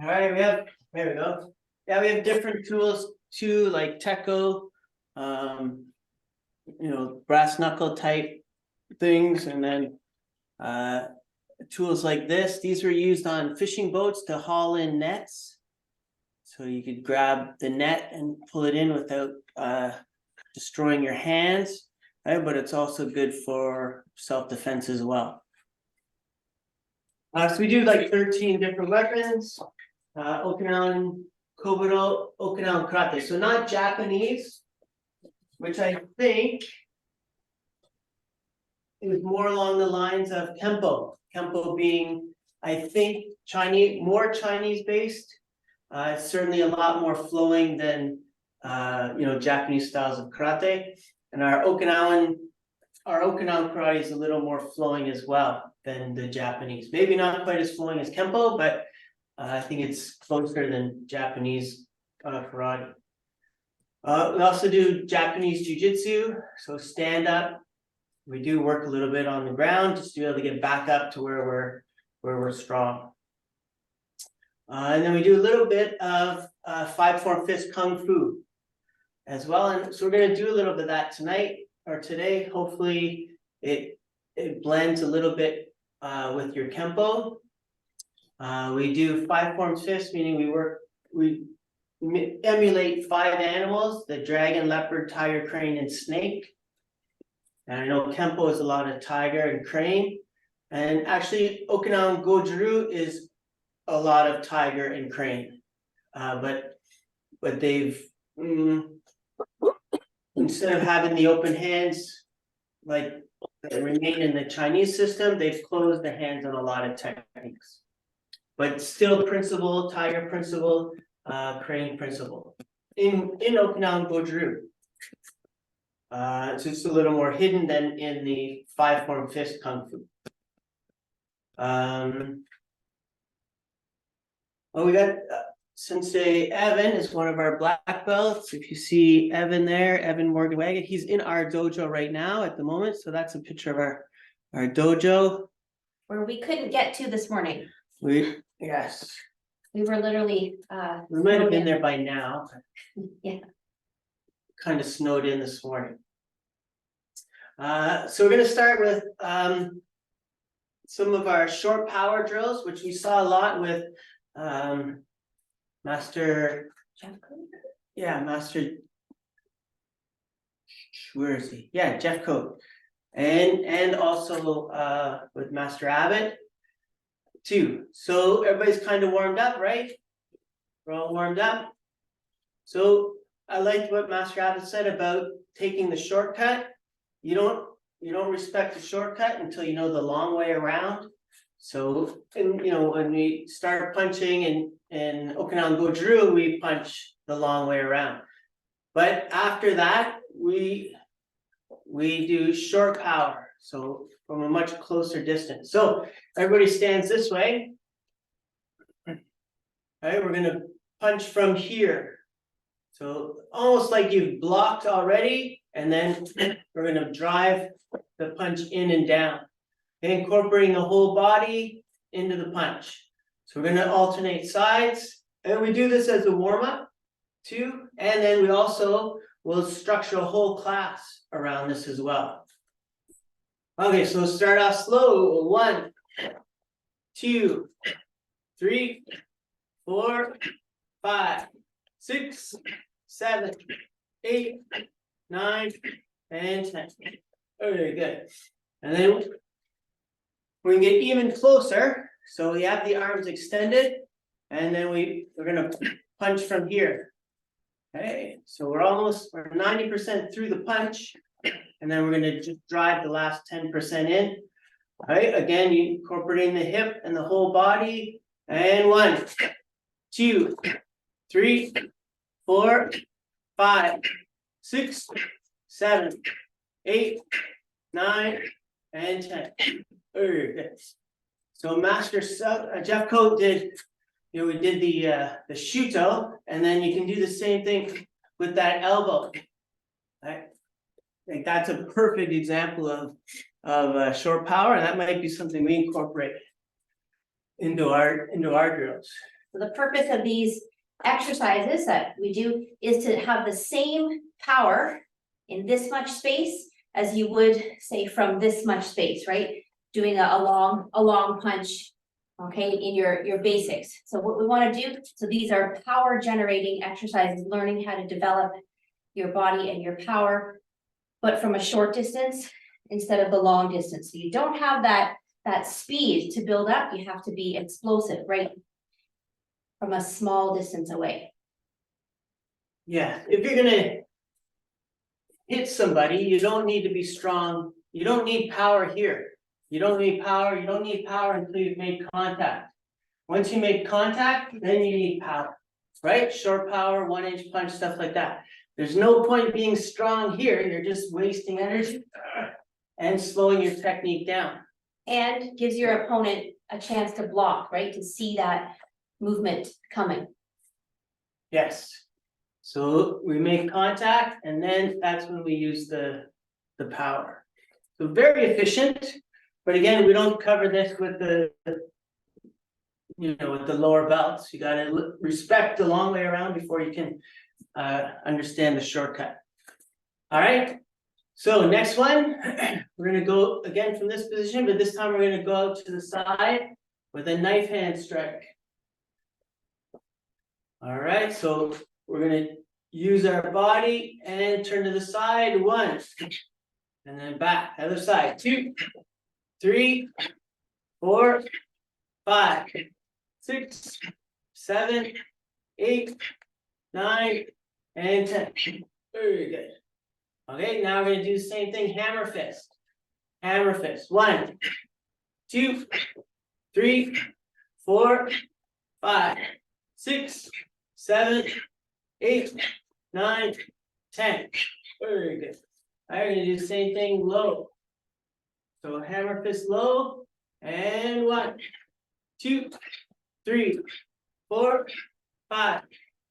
All right, there we go. Yeah, we have different tools too, like Techo, brass knuckle type things, and then tools like this. These were used on fishing boats to haul in nets. So you could grab the net and pull it in without destroying your hands, right? But it's also good for self-defense as well. So we do like 13 different weapons. Okinawan Kobudo, Okinawan Karate. So not Japanese, which I think is more along the lines of Kempo. Kempo being, I think, Chinese, more Chinese based. It's certainly a lot more flowing than Japanese styles of karate. And our Okinawan karate is a little more flowing as well than the Japanese. Maybe not quite as flowing as Kempo, but I think it's closer than Japanese karate. We also do Japanese jiu-jitsu, so stand up. We do work a little bit on the ground just to be able to get back up to where we're strong. And then we do a little bit of 5-form fist kung fu as well. And so we're going to do a little bit of that tonight or today. Hopefully it blends a little bit with your Kempo. We do 5-form fist, meaning we emulate 5 animals: the dragon, leopard, tiger, crane, and snake. And I know Kempo is a lot of tiger and crane. And actually Okinawan Goju-ryu is a lot of tiger and crane. But they've, instead of having the open hands like that remain in the Chinese system, they've closed the hands on a lot of techniques. But still principle, tiger principle, crane principle. In Okinawan Goju-ryu. It's just a little more hidden than in the 5-form fist kung fu. We got Sensei Evan is one of our black belts. If you see Evan there, Evan Morgan-Wagon, he's in our dojo right now at the moment. So that's a picture of our dojo. Where we couldn't get to this morning. Yes. We were literally we might have been there by now. Yeah. Kind of snowed in this morning. So we're going to start with some of our short power drills, which we saw a lot with Master Jeff. Master, where is he? Yeah, Jeff Coate. And also with Master Abbott too. So everybody's kind of warmed up, right? We're all warmed up. So I liked what Master Abbott said about taking the shortcut. You don't respect the shortcut until you know the long way around. So, when we start punching in Okinawan Goju-ryu, we punch the long way around. But after that, we do short power, so from a much closer distance. So everybody stands this way. All right, we're gonna punch from here. So almost like you've blocked already, and then we're gonna drive the punch in and down, incorporating the whole body into the punch. So we're gonna alternate sides, and we do this as a warm-up too, and then we also will structure a whole class around this as well. Okay, so start off slow. 1, 2, 3, 4, 5, 6, 7, 8, 9, and 10. Very good. And then we can get even closer. So we have the arms extended, and then we're gonna punch from here. Okay, so we're 90% through the punch, and then we're gonna just drive the last 10% in. All right, again, you incorporating the hip and the whole body. And 1, 2, 3, 4, 5, 6, 7, 8, 9, and 10. Very good. So Master Jeff Coate did, we did the shuto, and then you can do the same thing with that elbow. Right? Like that's a perfect example of short power, and that might be something we incorporate into our drills. So the purpose of these exercises that we do is to have the same power in this much space as you would say from this much space, right? Doing a long punch, okay, in your basics. So what we want to do, so these are power generating exercises, learning how to develop your body and your power, but from a short distance instead of the long distance. So you don't have that speed to build up, you have to be explosive, right? From a small distance away. Yeah, if you're gonna hit somebody, you don't need to be strong. You don't need power here. You don't need power until you've made contact. Once you make contact, then you need power, right? Short power, 1-inch punch, stuff like that. There's no point being strong here. You're just wasting energy and slowing your technique down. And gives your opponent a chance to block, right? To see that movement coming. Yes. So we make contact and then that's when we use the power. So very efficient, but again, we don't cover this with the with the lower belts. You gotta respect the long way around before you can understand the shortcut. All right, so next one, we're gonna go again from this position, but this time we're gonna go out to the side with a knife hand strike. All right, so we're gonna use our body and turn to the side, 1, and then back, other side, 2, 3, 4, 5, 6, 7, 8, 9, and 10. Very good. Okay, now we're gonna do the same thing, hammer fist. Hammer fist, 1, 2, 3, 4, 5, 6, 7, 8, 9, 10. Very good. All right, we're gonna do the same thing low. So hammer fist low, and 1, 2, 3, 4, 5,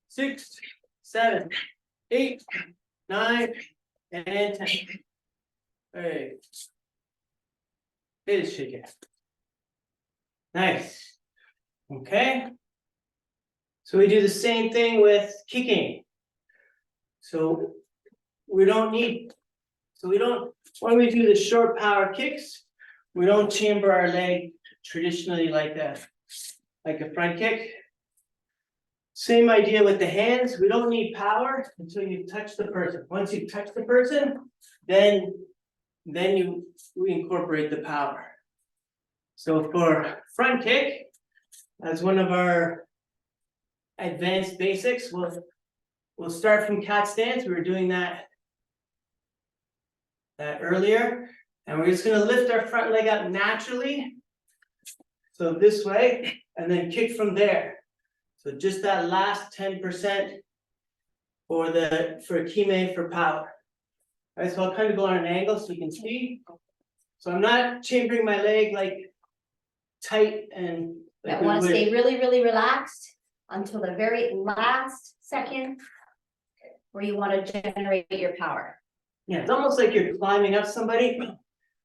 6, 7, 8, 9, and 10. All right. Finish again. Nice. Okay. So we do the same thing with kicking. So we don't, when we do the short power kicks, we don't chamber our leg traditionally like a front kick. Same idea with the hands. We don't need power until you touch the person. Once you touch the person, then we incorporate the power. So for front kick, as one of our advanced basics, we'll start from cat stance. We were doing that earlier, and we're just gonna lift our front leg up naturally. So this way, and then kick from there. So just that last 10% for kime for power. All right, so I'll kind of go on an angle so you can see. So I'm not chambering my leg like tight and I want to stay really, really relaxed until the very last second where you want to generate your power. Yeah, it's almost like you're climbing up somebody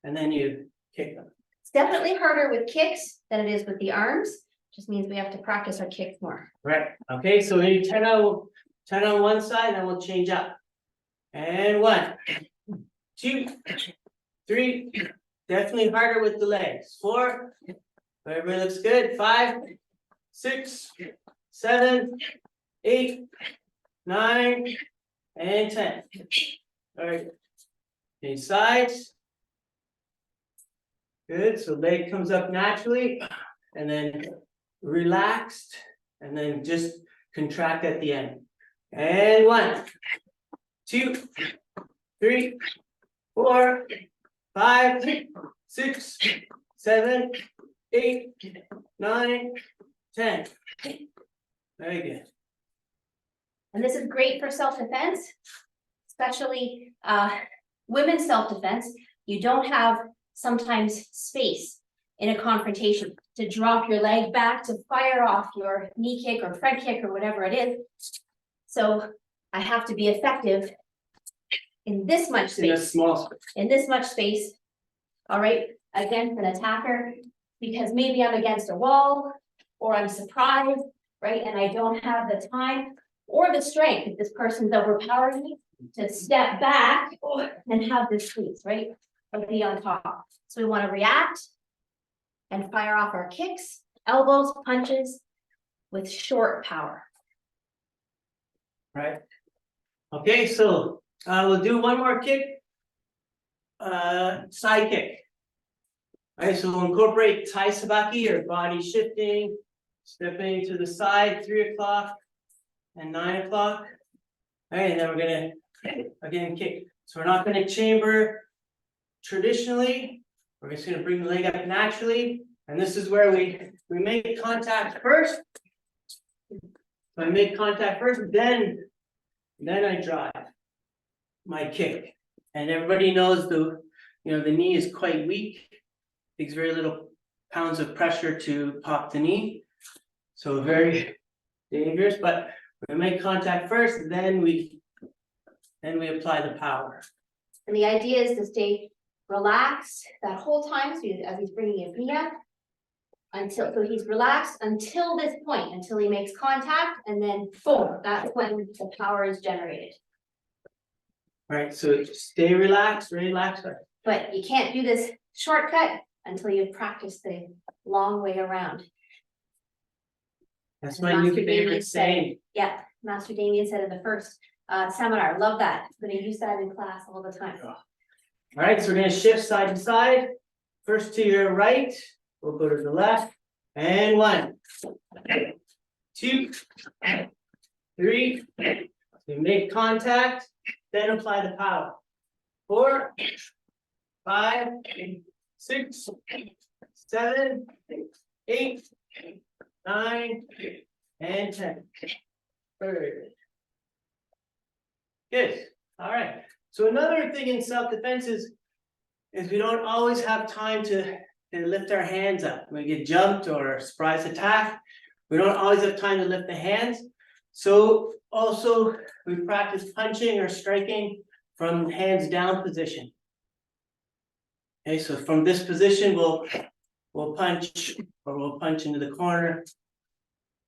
and then you kick them. It's definitely harder with kicks than it is with the arms. Just means we have to practice our kicks more. Right. Okay, so we need 10 on one side, and we'll change up. And 1, 2, 3. Definitely harder with the legs. 4. Everybody looks good. 5, 6, 7, 8, 9, and 10. All right. Change sides. Good. So leg comes up naturally, and then relaxed, and then just contract at the end. And 1, 2, 3, 4, 5, 6, 7, 8, 9, 10. Very good. And this is great for self-defense, especially women's self-defense. You don't have sometimes space in a confrontation to drop your leg back, to fire off your knee kick or front kick or whatever it is. So I have to be effective in this much space. In a small space. In this much space, all right, against an attacker, because maybe I'm against a wall, or I'm surprised right? And I don't have the time or the strength, if this person's overpowering me, to step back and have this squeeze, right? Or be on top. So we want to react and fire off our kicks, elbows, punches with short power. Right. Okay, so we'll do one more kick. Side kick. All right, so we'll incorporate tai sabaki or body shifting, stepping to the side, 3 o'clock and 9 o'clock. All right, and then we're gonna again kick. So we're not gonna chamber traditionally. We're just gonna bring the leg up naturally, and this is where we make contact first. So I make contact first, then I drive my kick. And everybody knows the knee is quite weak. Takes very little pounds of pressure to pop the knee. So very dangerous, but we make contact first, then we apply the power. And the idea is to stay relaxed that whole time, so as he's bringing his knee up, so he's relaxed until this point, until he makes contact, and then boom, that's when the power is generated. All right, so stay relaxed, relax. But you can't do this shortcut until you've practiced the long way around. That's my new favorite saying. Yeah, Master Damien said in the first seminar. Love that. I'm gonna use that in class all the time. All right, so we're gonna shift side to side. First to your right, we'll go to the left, and 1, 2, 3. We make contact, then apply the power. 4, 5, 6, 7, 8, 9, and 10. Good. All right. So another thing in self-defense is we don't always have time to lift our hands up. We get jumped or surprise attack. We don't always have time to lift the hands. So also we practice punching or striking from hands down position. Okay, so from this position, we'll punch into the corner.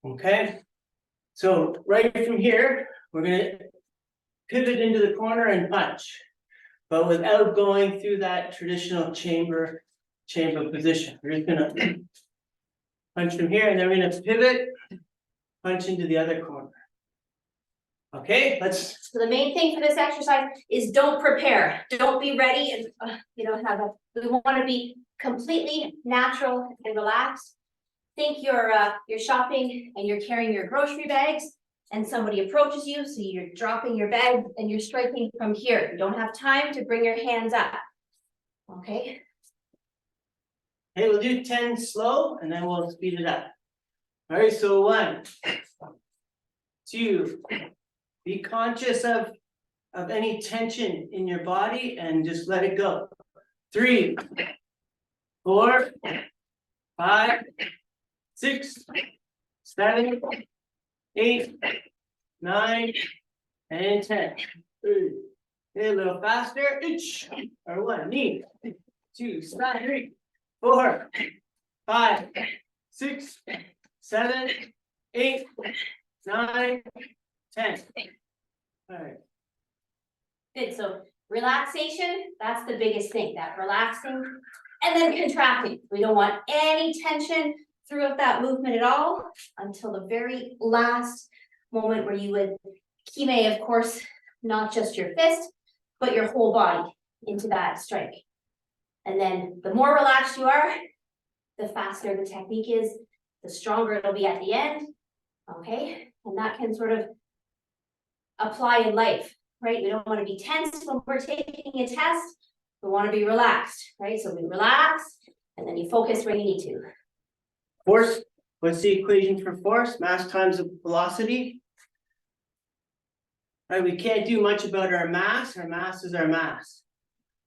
Okay, so right from here, we're gonna pivot into the corner and punch, but without going through that traditional chamber position. We're just gonna punch from here, and then we're gonna pivot, punch into the other corner. Okay, let's. So the main thing for this exercise is don't prepare. Don't be ready and we want to be completely natural and relaxed. Think you're shopping and you're carrying your grocery bags and somebody approaches you, so you're dropping your bag and you're striking from here. You don't have time to bring your hands up. Okay. Hey, we'll do 10 slow and then we'll speed it up. All right, so 1, 2. Be conscious of any tension in your body and just let it go. 3, 4, 5, 6, 7, 8, 9, and 10. Okay, a little faster. Each or 1, knee, 2, 3, 4, 5, 6, 7, 8, 9, 10. All right. Good. So relaxation, that's the biggest thing, that relaxing and then contracting. We don't want any tension throughout that movement at all until the very last moment where you would kime, of course, not just your fist, but your whole body into that strike. And then the more relaxed you are, the faster the technique is, the stronger it'll be at the end. Okay, and that can sort of apply in life, right? We don't want to be tense when we're taking a test. We want to be relaxed, right? So we relax and then you focus where you need to. Force, what's the equation for force? Mass times the velocity. Right, we can't do much about our mass is our mass.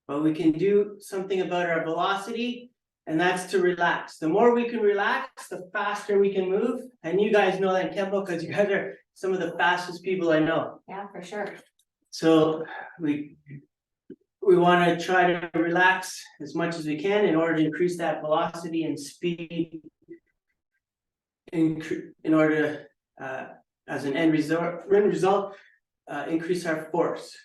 But we can do something about our velocity, and that's to relax. The more we can relax, the faster we can move. And you guys know that in Kempo because you guys are some of the fastest people I know. Yeah, for sure. So we want to try to relax as much as we can in order to increase that velocity and speed in order as an end result, increase our force.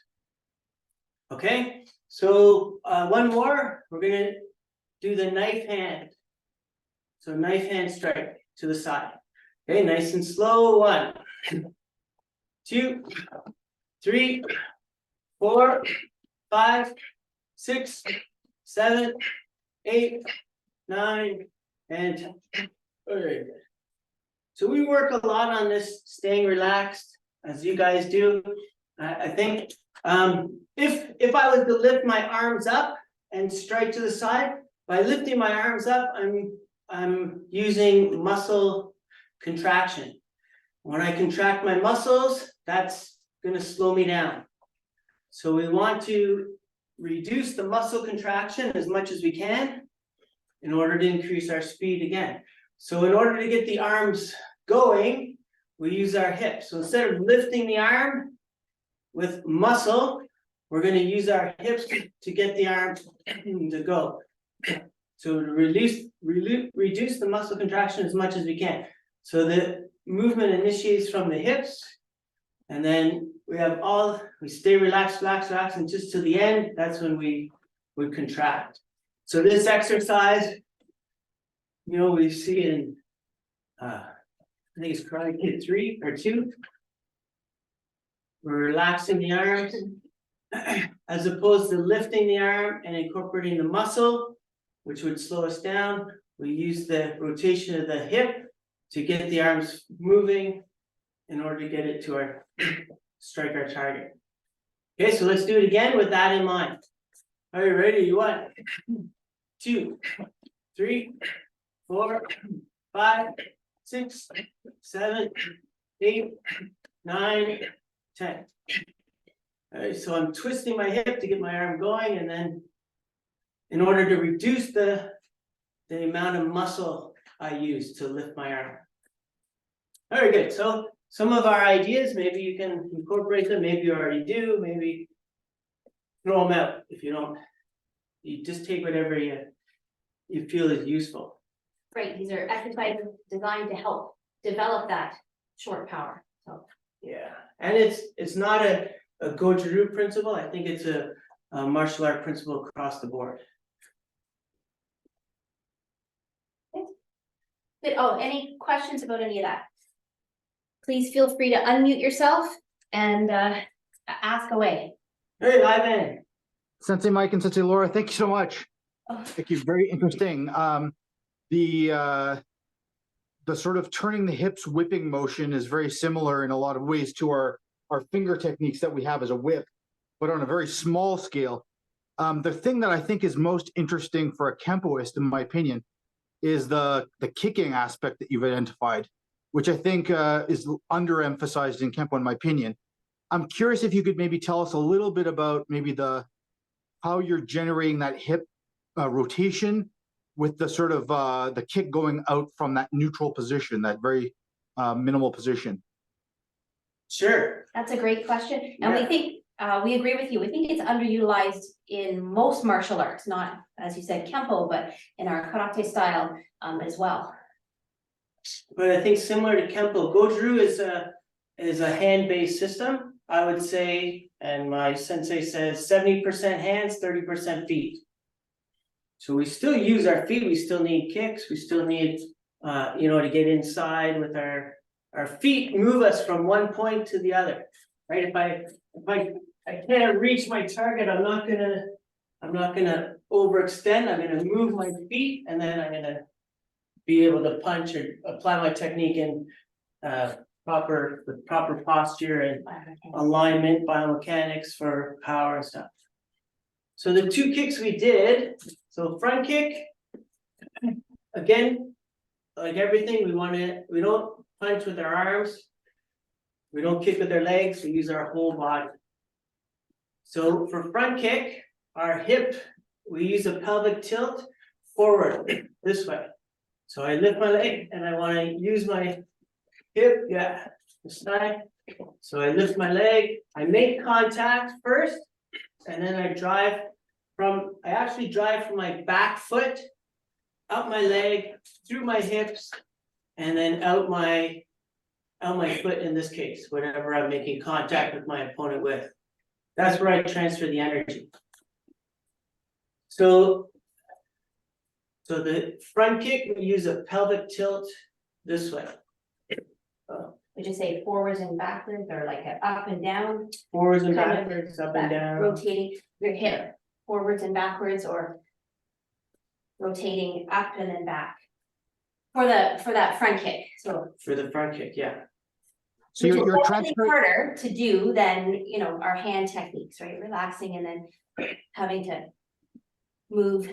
Okay, so one more, we're gonna do the knife hand. So knife hand strike to the side. Okay, nice and slow. 1, 2, 3, 4, 5, 6, 7, 8, 9, and 10. Very good. So we work a lot on this staying relaxed, as you guys do. I think if I was to lift my arms up and strike to the side, by lifting my arms up, I'm using muscle contraction. When I contract my muscles, that's going to slow me down. So we want to reduce the muscle contraction as much as we can in order to increase our speed again. So in order to get the arms going, we use our hips. So instead of lifting the arm with muscle, we're going to use our hips to get the arm to go. So to reduce the muscle contraction as much as we can. So the movement initiates from the hips, and then we stay relaxed, and just to the end, that's when we contract. So this exercise, we see in, I think it's Karate Kid 3 or 2. We're relaxing the arms, as opposed to lifting the arm and incorporating the muscle, which would slow us down. We use the rotation of the hip to get the arms moving in order to get it to strike our target. Okay, so let's do it again with that in mind. Are you ready? 1, 2, 3, 4, 5, 6, 7, 8, 9, 10. All right, so I'm twisting my hip to get my arm going, and then in order to reduce the amount of muscle I use to lift my arm. Very good. So some of our ideas, maybe you can incorporate them, maybe you already do, maybe throw them out if you don't. You just take whatever you feel is useful. Right, these are exercises designed to help develop that short power. So yeah, and it's not a Goju-ryu principle. I think it's a martial art principle across the board. Good. Oh, any questions about any of that? Please feel free to unmute yourself and ask away. Hey, Ivan. Sensei Mike and Sensei Laura, thank you so much. Oh. Thank you. Very interesting. The sort of turning the hips whipping motion is very similar in a lot of ways to our finger techniques that we have as a whip, but on a very small scale. The thing that I think is most interesting for a Kempoist, in my opinion, is the kicking aspect that you've identified, which I think is underemphasized in Kempo, in my opinion. I'm curious if you could maybe tell us a little bit about maybe how you're generating that hip rotation with the sort of the kick going out from that neutral position, that very minimal position. Sure. That's a great question. And we think, we agree with you. We think it's underutilized in most martial arts, not, as you said, Kempo, but in our karate style as well. But I think similar to Kempo, Goju is a hand-based system, I would say, and my sensei says 70% hands, 30% feet. So we still use our feet, we still need kicks, we still need, to get inside with our feet, move us from one point to the other, right? If I can't reach my target, I'm not gonna overextend, I'm gonna move my feet, and then I'm gonna be able to punch or apply my technique in proper posture and alignment, biomechanics for power and stuff. So the 2 kicks we did, so front kick, again, like everything, we don't punch with our arms, we don't kick with our legs, we use our whole body. So for front kick, our hip, we use a pelvic tilt forward this way. So I lift my leg and I want to use my hip, this side. So I lift my leg, I make contact first, and then I actually drive from my back foot, up my leg, through my hips, and then out my on my foot in this case, whenever I'm making contact with my opponent with. That's where I transfer the energy. So the front kick, we use a pelvic tilt this way. Would you say forwards and backwards, or like a up and down? Forwards and Kind of backwards, up and that down. Rotating your hip forwards and backwards, or rotating up and then back. For that front kick, so. For the front kick, yeah. So Which is you're definitely transferring, harder to do than, you know, our hand techniques, right? Relaxing and then having to move.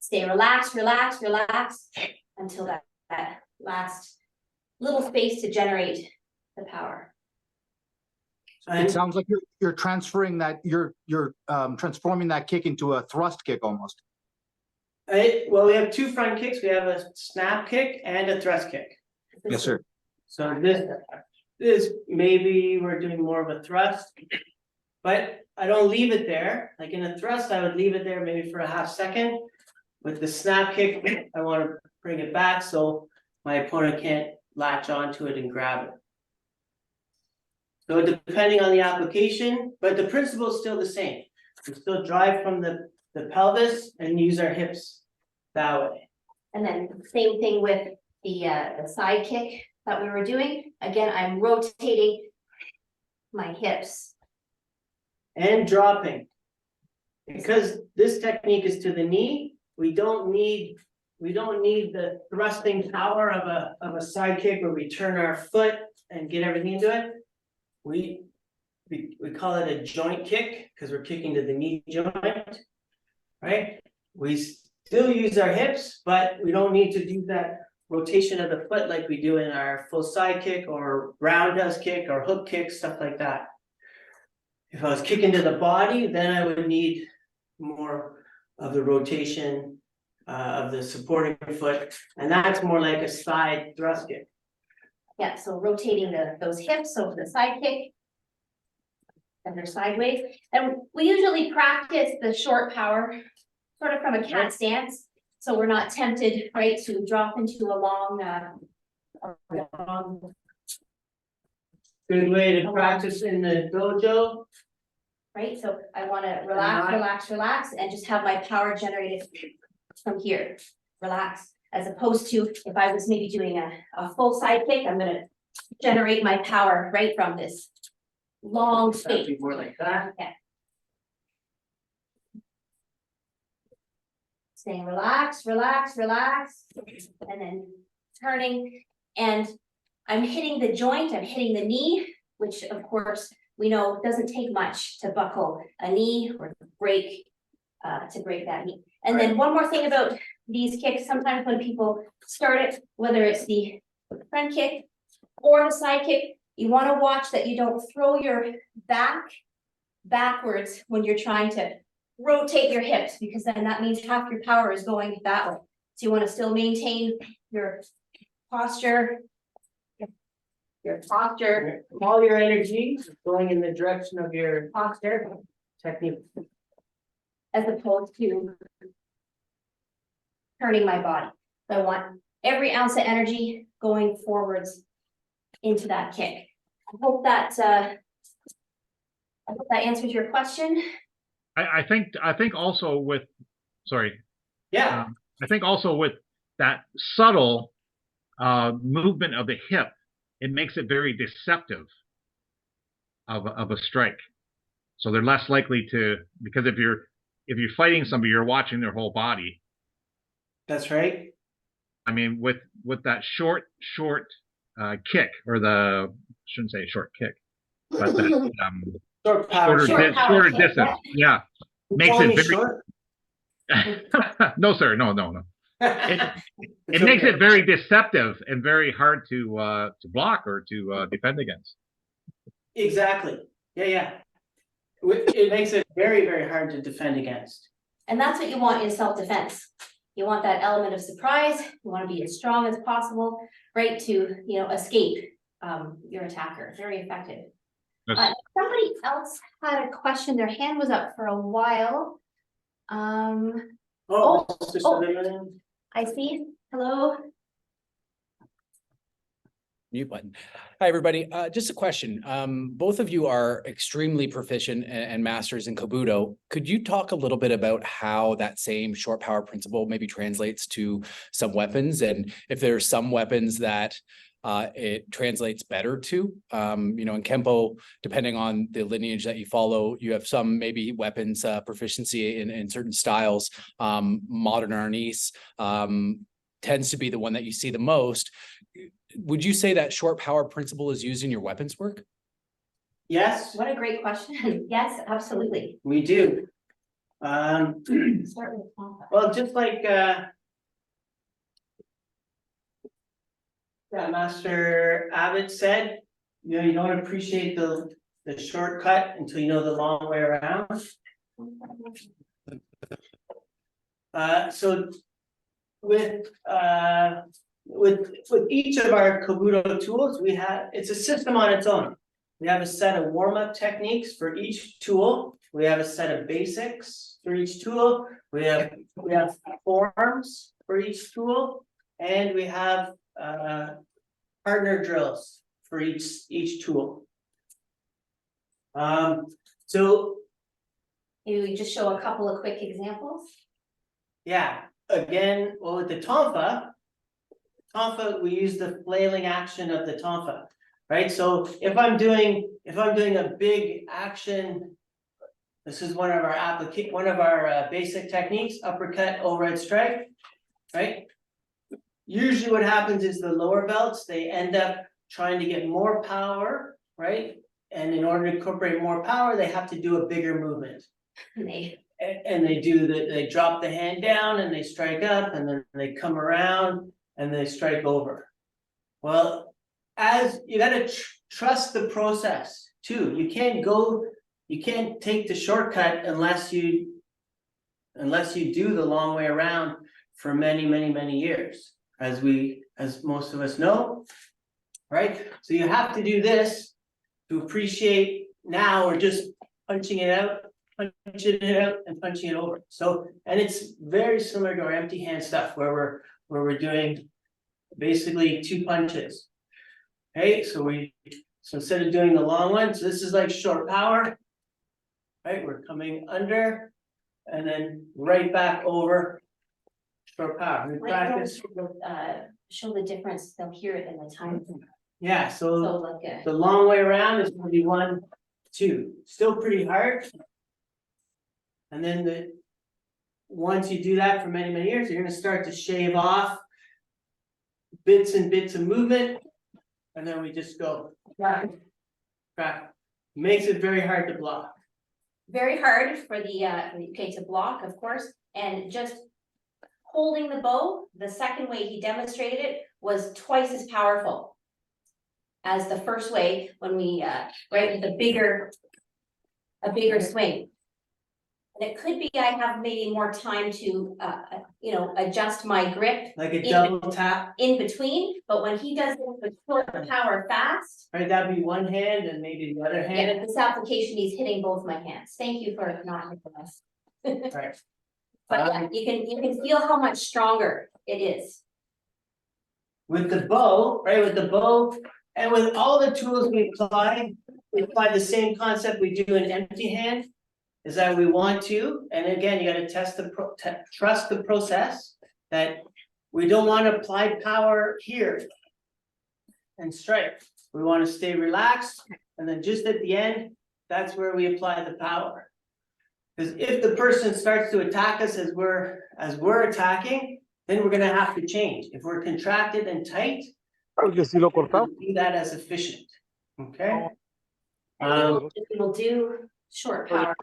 Stay relaxed, relax, relax, until that last little space to generate the power. it sounds like you're transferring that, you're transforming that kick into a thrust kick almost. Well, we have two front kicks. We have a snap kick and a thrust kick. Yes, sir. So this maybe we're doing more of a thrust. But I don't leave it there. Like in a thrust, I would leave it there maybe for a half second. With the snap kick, I want to bring it back so my opponent can't latch onto it and grab it. So depending on the application, but the principle is still the same. We still drive from the pelvis and use our hips that way. And then same thing with the side kick that we were doing. Again, I'm rotating my hips. And dropping. Because this technique is to the knee, we don't need the thrusting power of a side kick where we turn our foot and get everything into it. We call it a joint kick because we're kicking to the knee joint, right? We still use our hips, but we don't need to do that rotation of the foot like we do in our full side kick or roundhouse kick or hook kick, stuff like that. If I was kicking to the body, then I would need more of the rotation of the supporting foot, and that's more like a side thrust kick. Yeah, so rotating those hips over the side kick. And they're sideways. And we usually practice the short power sort of from a cat stance. So we're not tempted, right, to drop into a long Good way to practice in the dojo. right? So I want to relax, relax, relax, and just have my power generated from here. Relax, as opposed to if I was maybe doing a full side kick, I'm gonna generate my power right from this long That'd space. be more like that. Staying relaxed, relax, relax, and then turning, and I'm hitting the joint, I'm hitting the knee, which of course we know doesn't take much to buckle a knee or break that knee. And then one more thing about these kicks, sometimes when people start it, whether it's the front kick or the side kick, you want to watch that you don't throw your back backwards when you're trying to rotate your hips, because then that means half your power is going that way. So you want to still maintain your posture. All your energy is going in the direction of your posture technique. As opposed to turning my body. So I want every ounce of energy going forwards into that kick. I hope that answers your question. I think also with, sorry. Yeah. I think also with that subtle movement of the hip, it makes it very deceptive of a strike. So they're less likely to, because if you're fighting somebody, you're watching their whole body. That's right. I mean, with that short kick, or shouldn't say short kick, but that Short power. shorter distance, yeah, makes it very short. no, sir, no. It makes it very deceptive and very hard to block or to defend against. Exactly. Yeah. It makes it very, very hard to defend against. And that's what you want in self-defense. You want that element of surprise. You want to be as strong as possible, right? To, escape your attacker. Very effective. Somebody else had a question. Their hand was up for a while. I see. Hello. Mute button. Hi, everybody. Just a question. Both of you are extremely proficient and masters in Kabuto. Could you talk a little bit about how that same short power principle maybe translates to some weapons, and if there are some weapons that it translates better to? In Kempo, depending on the lineage that you follow, you have some maybe weapons proficiency in certain styles. Modern Arnis tends to be the one that you see the most. Would you say that short power principle is used in your weapons work? Yes, What a great question. Yes, absolutely. we do. Start with Tonfa. Well, just like Master Abbott said, you don't appreciate the shortcut until you know the long way around. So with each of our Kabuto tools, it's a system on its own. We have a set of warm-up techniques for each tool. We have a set of basics for each tool. We have forms for each tool, and we have partner drills for each tool. So Maybe we just show a couple of quick examples. yeah, again, well, with the tonfa, we use the flailing action of the tonfa, right? So if I'm doing a big action, this is one of our basic techniques, uppercut, overhead strike, right? Usually what happens is the lower belts, they end up trying to get more power, right? And in order to incorporate more power, they have to do a bigger movement. And they drop the hand down and they strike up, and then they come around and they strike over. Well, as you gotta trust the process too. You can't take the shortcut unless you do the long way around for many, many, many years, as most of us know, right? So you have to do this to appreciate. Now we're just punching it out and punching it over. So, and it's very similar to our empty hand stuff where we're doing basically 2 punches. Okay, so instead of doing the long one, so this is like short power, right? We're coming under and then right back over short power. We practice. Show the difference. They'll hear it in the time. Yeah, So like the long way around is gonna be 1, 2, still pretty hard. And then once you do that for many, many years, you're gonna start to shave off bits and bits of movement. And then we just go crack. Makes it very hard to block. very hard for the to block, of course, and just holding the bow, the second way he demonstrated it was twice as powerful as the first way when we right with a bigger swing. And it could be I have maybe more time to adjust my grip Like a double tap, in between, but when he does it with short power fast, right? That'd be one hand and maybe the other yeah, hand. this application, he's hitting both my hands. Thank you for not hitting us. Right. But yeah, you can feel how much stronger it is. With the bow, right? With the bow and with all the tools we apply the same concept we do in empty hand. Is that we want to, and again, you gotta trust the process, that we don't want to apply power here and strike. We want to stay relaxed, and then just at the end, that's where we apply the power. Because if the person starts to attack us as we're attacking, then we're gonna have to change. If we're contracted and tight, we'll do that as efficient, okay? We'll do short power.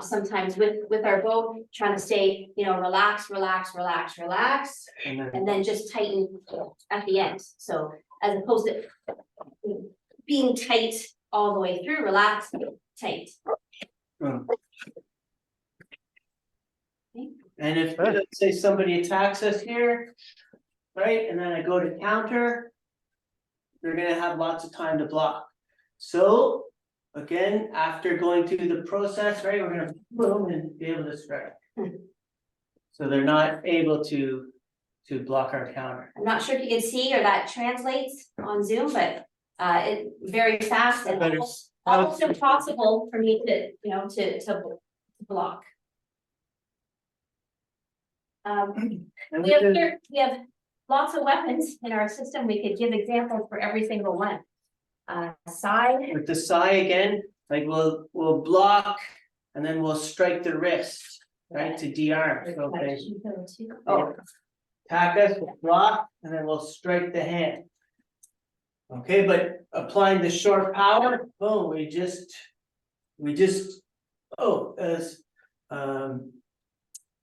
Sometimes with our bow, trying to stay, relax, and then just tighten at the end. So as opposed to being tight all the way through, relax, tight. And if, let's say somebody attacks us here, right, and then I go to counter, they're gonna have lots of time to block. So, again, after going through the process, right, we're gonna boom and be able to strike. So they're not able to block our counter. I'm not sure if you can see or that translates on Zoom, but it very fast and Better- almost impossible for me to, you know, to block. And We have lots of weapons in our system. We could give examples for every single one. Side, with the Sai again, like we'll block and then we'll strike the wrist, right, to de-arm. So if they oh, attack us, we'll block, and then we'll strike the hand. Okay, but applying the short power, boom, we just, as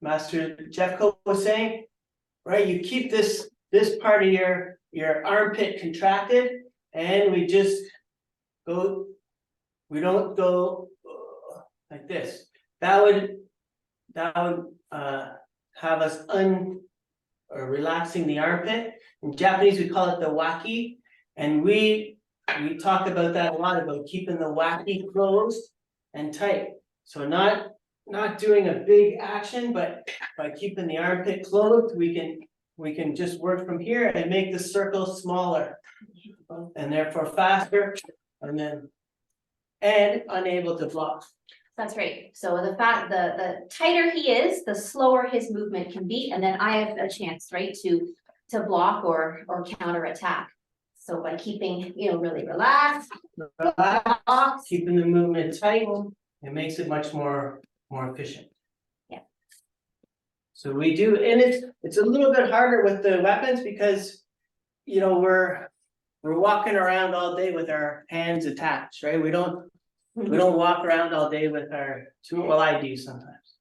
Master Jeffco was saying, right, you keep this part of your armpit contracted, and we just go, we don't go like this. That would have us relaxing the armpit. In Japanese, we call it the waki, and we talk about that a lot, about keeping the waki closed and tight. So not doing a big action, but by keeping the armpit closed, we can just work from here and make the circle smaller, and therefore faster, and unable to block. that's right. So the tighter he is, the slower his movement can be, and then I have a chance, right, to block or counter attack. So by keeping, you know, really relaxed, Relax, keeping the movement tight, it makes it much more efficient. Yeah. So we do, and it's a little bit harder with the weapons because, you know, we're walking around all day with our hands attached, right? We don't walk around all day with our well, I do sometimes.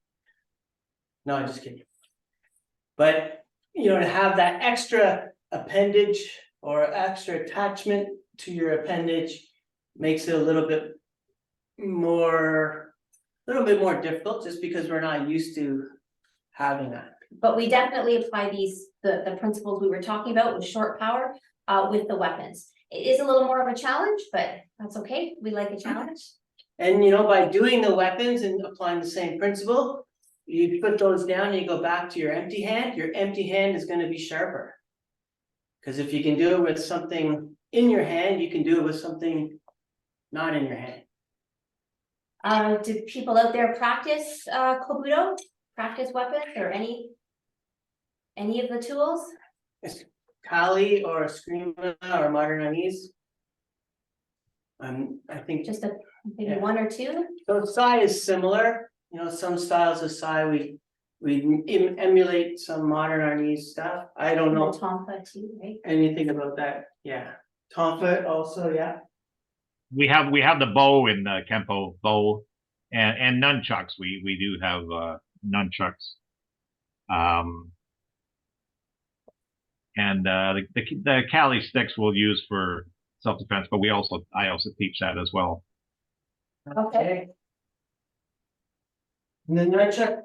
No, I'm just kidding. But, you know, to have that extra appendage or extra attachment to your appendage makes it a little bit more difficult, just because we're not used to having that. but we definitely apply the principles we were talking about with short power with the weapons. It is a little more of a challenge, but that's okay. We like a challenge. And you know, by doing the weapons and applying the same principle, you put those down and you go back to your empty hand is gonna be sharper. Because if you can do it with something in your hand, you can do it with something not in your hand. Do people out there practice Kobudo? Practice weapons or any of the tools? Kali or Screama or modern unease. I think Just maybe Yeah. one or two? so. Sai is similar. You know, some styles of Sai we emulate some modern unease stuff. I don't know Tonfa too, right? anything about that. Yeah, Tonfa also. Yeah. We have the bow in the Kempo bow and nunchucks. We do have nunchucks. And the Kali sticks we'll use for self-defense, but I also teach that as well. Okay. And the nunchuck,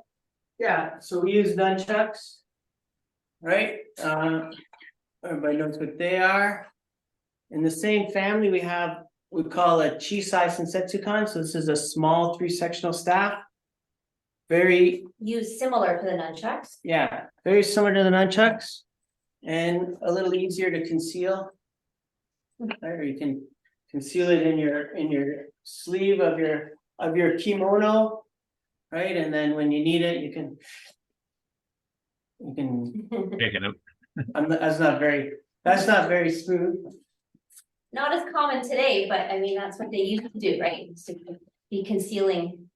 yeah, so we use nunchucks. Right, everybody knows what they are. In the same family, we call a Chisai Sensetsukan, so this is a small 3-sectional staff. Very, Used similar to the nunchucks. yeah, very similar to the nunchucks. And a little easier to conceal. Or you can conceal it in your sleeve of your kimono. Right, and then when you need it, you can. Pick it up. That's not very smooth. Not as common today, but I mean, that's what they used to do, right? Used to be concealing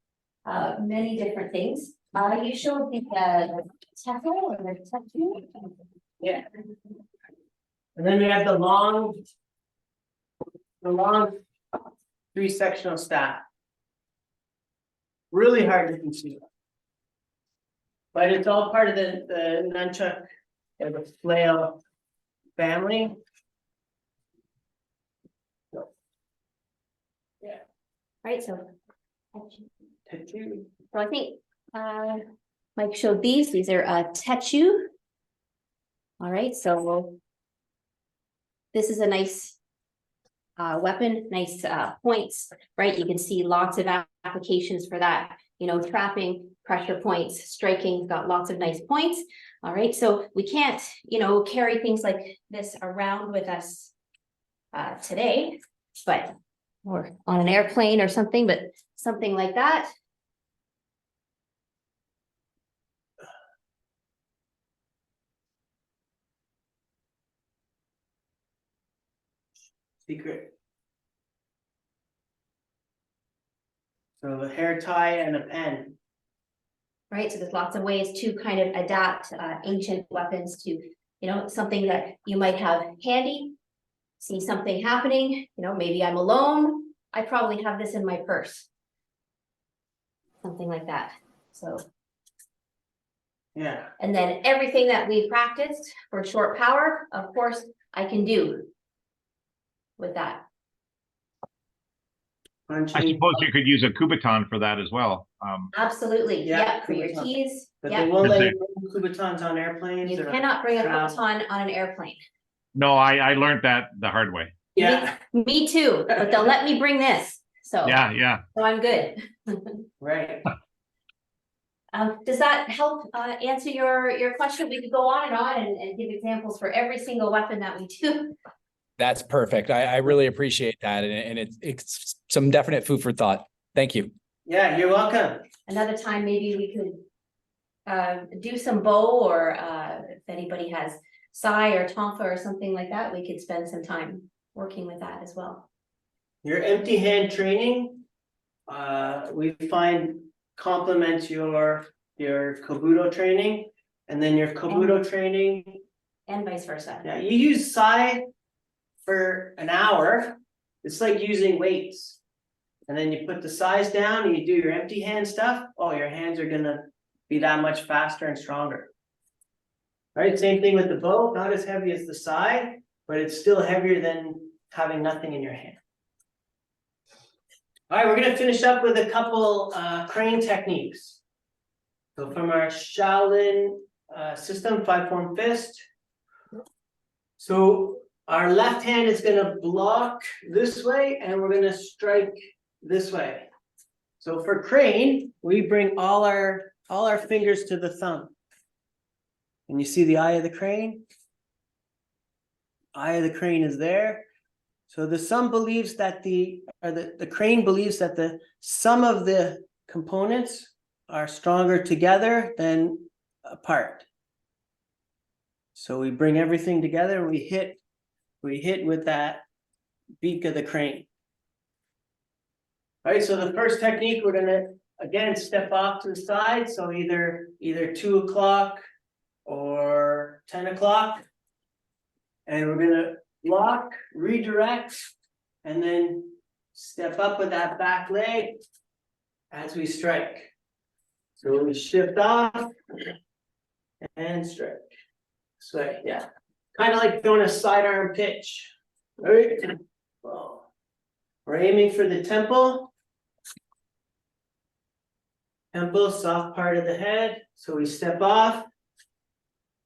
many different things. You showed the tackle or the tattoo? Yeah. And then we have the long 3-sectional staff. Really hard to conceal. But it's all part of the nunchuck or the flail family. So, yeah. Right, so. Tattoo. So I think Mike showed these are techu. All right, so this is a nice weapon, nice points, right? You can see lots of applications for that. trapping, pressure points, striking, got lots of nice points. All right, so we can't, carry things like this around with us today, but, or on an airplane or something, but something like that. Secret. So a hair tie and a pen. Right, so there's lots of ways to kind of adapt ancient weapons to, something that you might have handy. See something happening, maybe I'm alone, I probably have this in my purse. Something like that, so. Yeah. And then everything that we practiced for short power, of course, I can do with that. I Punching, suppose you could use a Kubaton for that as well. Absolutely, Yeah, yeah, for your Kubaton. keys, but yeah. they won't let Is you bring Kubotans on airplanes. You or cannot bring a travel. Peloton on an airplane. No, I learned that the hard way. Yeah, Me too, but they'll let me bring this, so. Yeah, yeah. So I'm good. right. Does that help answer your question? We could go on and give examples for every single weapon that we do. That's perfect. I really appreciate that. And it's some definite food for thought. Thank you. Yeah, you're welcome. Another time, maybe we could do some bow, or if anybody has sai or tonfa or something like that, we could spend some time working with that as well. Your empty hand training, we find complements your Kobudo training, and then your Kobudo training. And vice versa. Yeah, you use sai for an hour. It's like using weights. And then you put the sais down and you do your empty hand stuff. Oh, your hands are gonna be that much faster and stronger. Right, same thing with the bow, not as heavy as the sai, but it's still heavier than having nothing in your hand. All right, we're gonna finish up with a couple crane techniques. So from our Shaolin system, 5-form fist. So our left hand is gonna block this way and we're gonna strike this way. So for crane, we bring all our fingers to the thumb. And you see the eye of the crane? Eye of the crane is there. So the sum believes that the crane believes that the sum of the components are stronger together than apart. So we bring everything together and we hit with that beak of the crane. All right, so the first technique, we're gonna again step off to the side. So either 2 o'clock or 10 o'clock. And we're gonna block, redirect, and then step up with that back leg as we strike. So we shift off and strike. This way, yeah. Kind of like doing a sidearm pitch. All right. Well, we're aiming for the temple. Temple, soft part of the head. So we step off.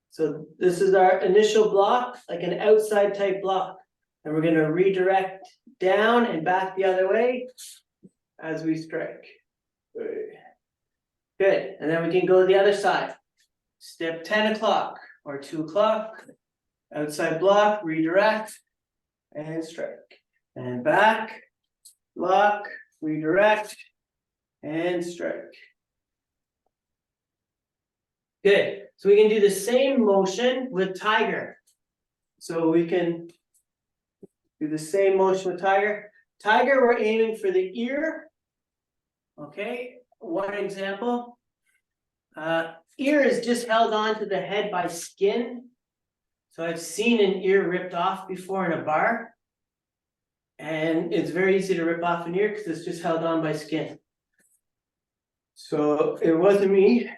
So this is our initial block, like an outside type block. And we're gonna redirect down and back the other way as we strike. Good, and then we can go to the other side. Step 10 o'clock or 2 o'clock, outside block, redirect, and strike. And back, block, redirect, and strike. Good, so we can do the same motion with tiger. So we can do the same motion with tiger. Tiger, we're aiming for the ear. Okay, one example. Ear is just held onto the head by skin. So I've seen an ear ripped off before in a bar. And it's very easy to rip off an ear because it's just held on by skin. So it wasn't me.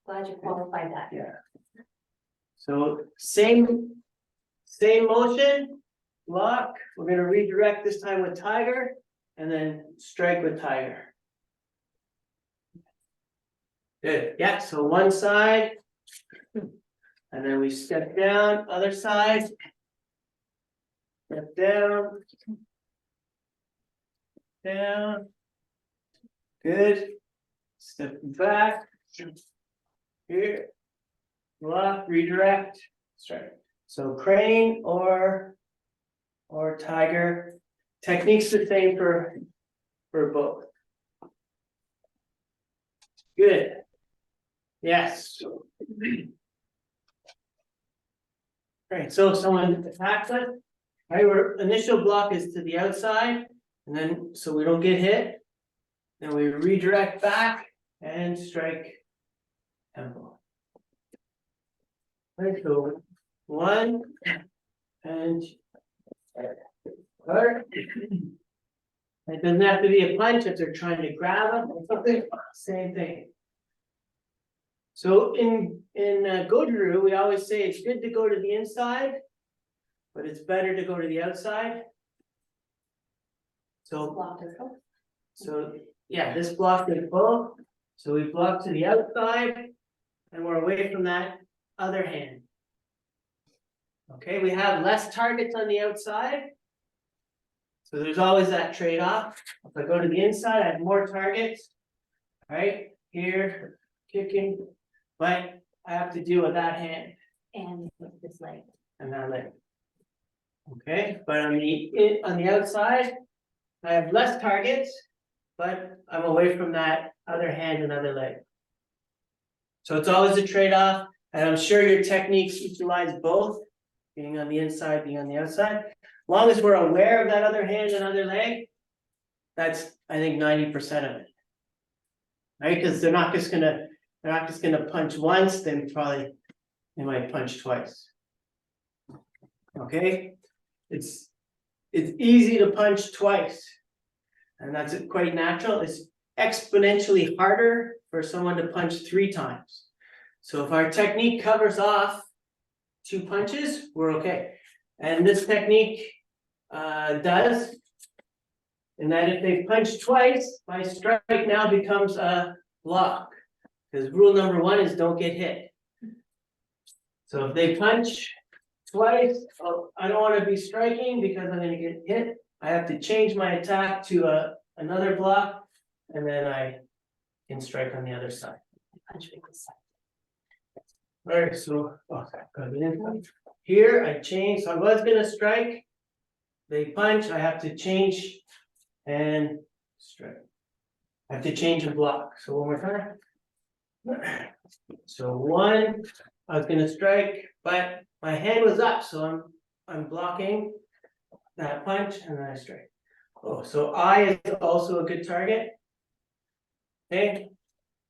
Glad you qualified that. Yeah. So same motion, block. We're gonna redirect this time with tiger and then strike with tiger. Good, yeah, so one side. And then we step down, other side. Step down. Down. Good. Step back. Here. Block, redirect, strike. So crane or tiger. Technique's the same for both. Good. Yes. Right, so if someone attacks it, right, our initial block is to the outside, and then so we don't get hit. Then we redirect back and strike temple. Right, so 1 and third. It doesn't have to be a punch if they're trying to grab them or something, same thing. So in Goju-ryu, we always say it's good to go to the inside, but it's better to go to the outside. So yeah, this block is full. So we block to the outside and we're away from that other hand. Okay, we have less targets on the outside. So there's always that trade-off. If I go to the inside, I have more targets. Right here, kicking, but I have to deal with that hand And this leg. and that leg. Okay, but on the outside, I have less targets, but I'm away from that other hand and other leg. So it's always a trade-off, and I'm sure your techniques utilize both, being on the inside, being on the outside. As long as we're aware of that other hand and other leg, that's, I think, 90% of it. Right, because they're not just gonna punch once, they might punch twice. Okay, it's easy to punch twice, and that's quite natural. It's exponentially harder for someone to punch 3 times. So if our technique covers off 2 punches, we're okay. And this technique does, in that if they punch twice, my strike now becomes a block. Because rule number 1 is don't get hit. So if they punch twice, I don't want to be striking because I'm going to get hit. I have to change my attack to another block, and then I can strike on the other side. Punch with this side. All right, so here I change. So I was going to strike. They punch. I have to change and strike. I have to change and block. So one more time. So 1, I was going to strike, but my hand was up, so I'm blocking that punch and then I strike. Oh, so eye is also a good target. Okay,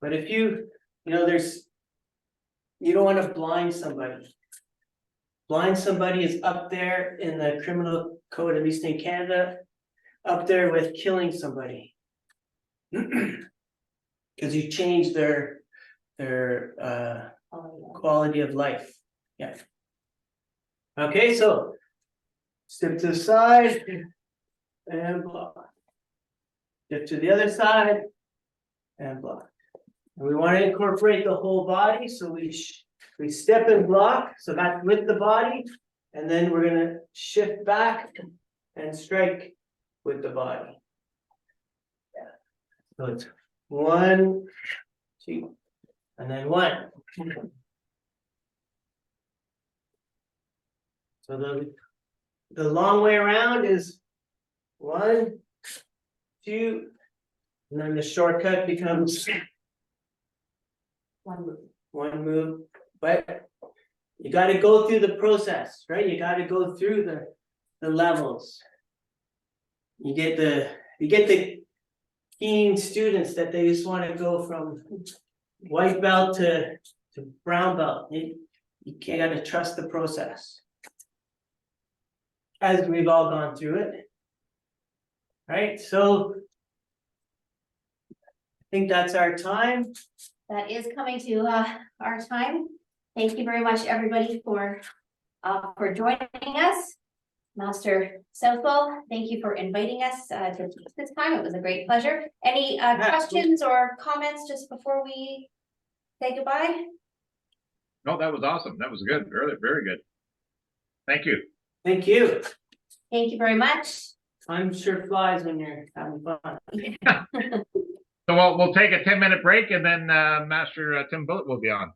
but if you don't want to blind somebody. Blind somebody is up there in the criminal code, at least in Canada, up there with killing somebody. Because you change their quality of life. Yeah. Okay, so step to the side and block. Step to the other side and block. And we want to incorporate the whole body, so we step and block, so that's with the body, and then we're gonna shift back and strike with the body. Yeah. So it's 1, 2, and then 1. So the long way around is 1, 2, and then the shortcut becomes 1 move. But you got to go through the process, right? You got to go through the levels. You get the keen students that they just want to go from white belt to brown belt. You got to trust the process, as we've all gone through it, right? So I think that's our time. That is coming to our time. Thank you very much, everybody, for joining us. Master Southwell, thank you for inviting us to teach this time. It was a great pleasure. Any questions or comments just before we say goodbye? No, that was awesome. That was good. Very, very good. Thank you. Thank you. Thank you very much. Time sure flies when you're having fun. So we'll take a 10-minute break and then Master Tim Bullitt will be on.